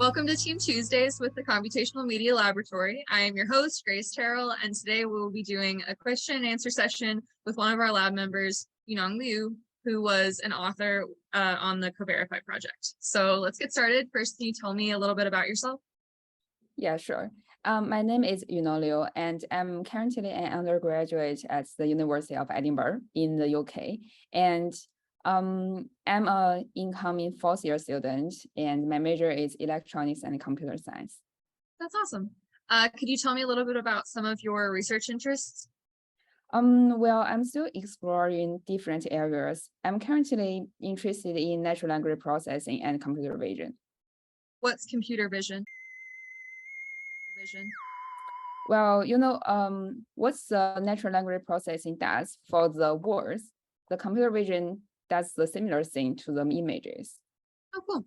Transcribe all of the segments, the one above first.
Welcome to Team Tuesdays with the Computational Media Laboratory. I am your host, River Terrell, and today we will be doing a question and answer session with one of our lab members, Yunong, who was an author on the CoVerify project. So let's get started. First, can you tell me a little bit about yourself? Yeah, sure. My name is Yunong, and I'm currently an undergraduate at the University of Edinburgh in the UK. And I'm an incoming fourth-year student, and my major is electronics and computer science. That's awesome. Could you tell me a little bit about some of your research interests? Well, I'm still exploring different areas. I'm currently interested in natural language processing and computer vision. What's computer vision? Well, what's the natural language processing does for the words, the computer vision does the similar thing to the images. Oh, cool.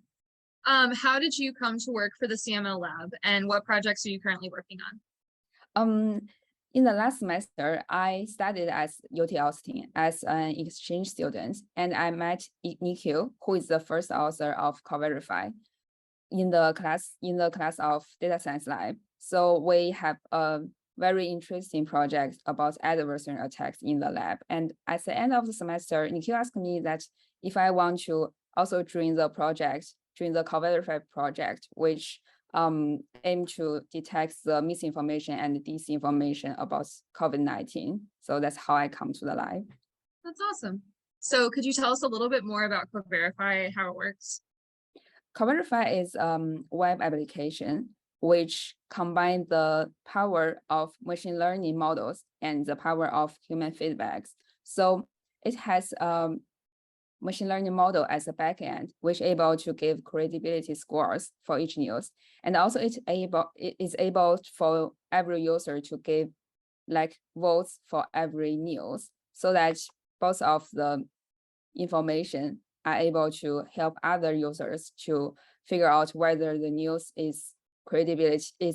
How did you come to work for the CML lab, and what projects are you currently working on? In the last semester, I studied at UT Austin as an exchange student, and I met Nikhil, who is the first author of CoVerify, in the class of data science lab. So we have a very interesting project about adversarial attacks in the lab. And at the end of the semester, Nikhil asked me that if I want to also join the CoVerify project, which aim to detect the misinformation and disinformation about COVID-19. So that's how I come to the lab. That's awesome. So could you tell us a little bit more about CoVerify, how it works? CoVerify is a web application which combines the power of machine learning models and the power of human feedbacks. So it has machine learning model as a backend, which is able to give credibility scores for each news. And also it is able for every user to give like votes for every news, so that both of the information are able to help other users to figure out whether the news is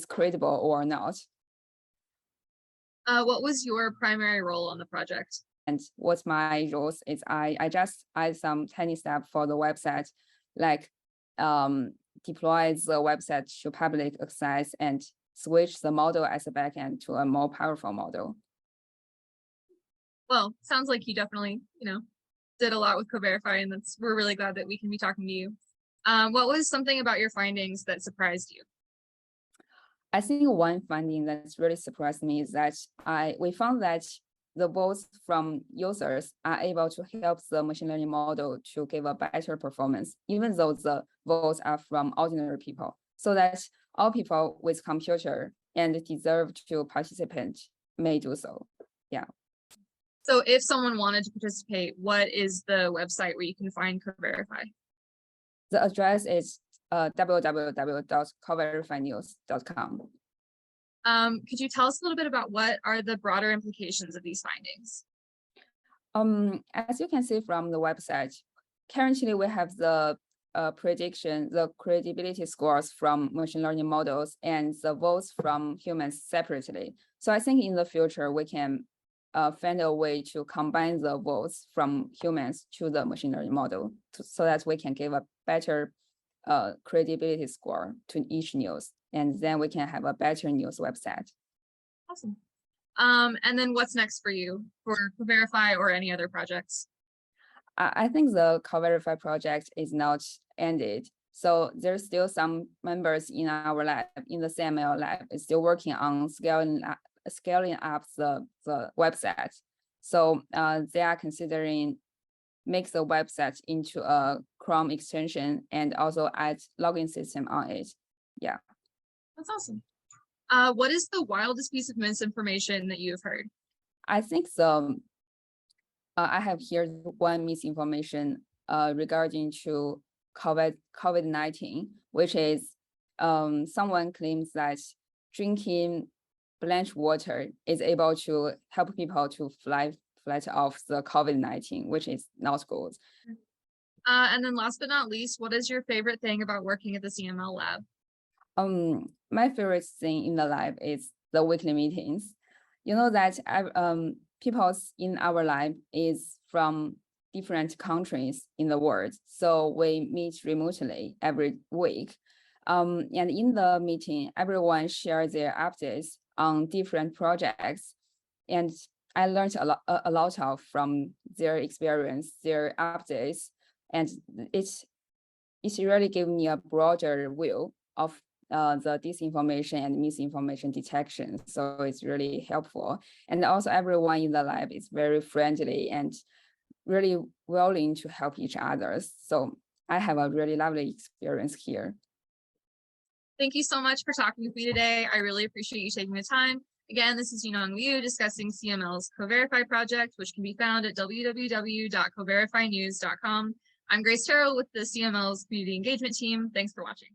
credible or not. What was your primary role on the project? And what my roles is I just add some tiny step for the website, like deploy the website to public access and switch the model as a backend to a more powerful model. Well, sounds like you definitely, did a lot with CoVerify, and we're really glad that we can be talking to you. What was something about your findings that surprised you? I think one finding that's really surprised me is that we found that the votes from users are able to help the machine learning model to give a better performance, even though the votes are from ordinary people, so that all people with computer and deserve to participate may do so. Yeah. So if someone wanted to participate, what is the website where you can find CoVerify? The address is www.coverifynews.com. Could you tell us a little bit about what are the broader implications of these findings? As you can see from the website, currently we have the prediction, the credibility scores from machine learning models and the votes from humans separately. So I think in the future, we can find a way to combine the votes from humans to the machine learning model so that we can give a better credibility score to each news, and then we can have a better news website. Awesome. And then what's next for you for CoVerify or any other projects? I think the CoVerify project is not ended. So there's still some members in our lab, in the CML lab, is still working on scaling up the website. So they are considering make the website into a Chrome extension and also add login system on it. Yeah. That's awesome. What is the wildest piece of misinformation that you've heard? I think I have heard one misinformation regarding to COVID-19, which is someone claims that drinking blanch water is able to help people to fight off the COVID-19, which is not good. And then last but not least, what is your favorite thing about working at the CML lab? My favorite thing in the lab is the weekly meetings. You know that people in our lab is from different countries in the world, so we meet remotely every week. And in the meeting, everyone shared their updates on different projects. And I learned a lot from their experience, their updates, and it's really gave me a broader view of the disinformation and misinformation detection. So it's really helpful. And also everyone in the lab is very friendly and really willing to help each other. So I have a really lovely experience here. Thank you so much for talking with me today. I really appreciate you taking the time. Again, this is Yunong Liu discussing CML's Co-Verify project, which can be found at www.coverifynews.com. I'm Grace Terrell with the CML's community engagement team. Thanks for watching.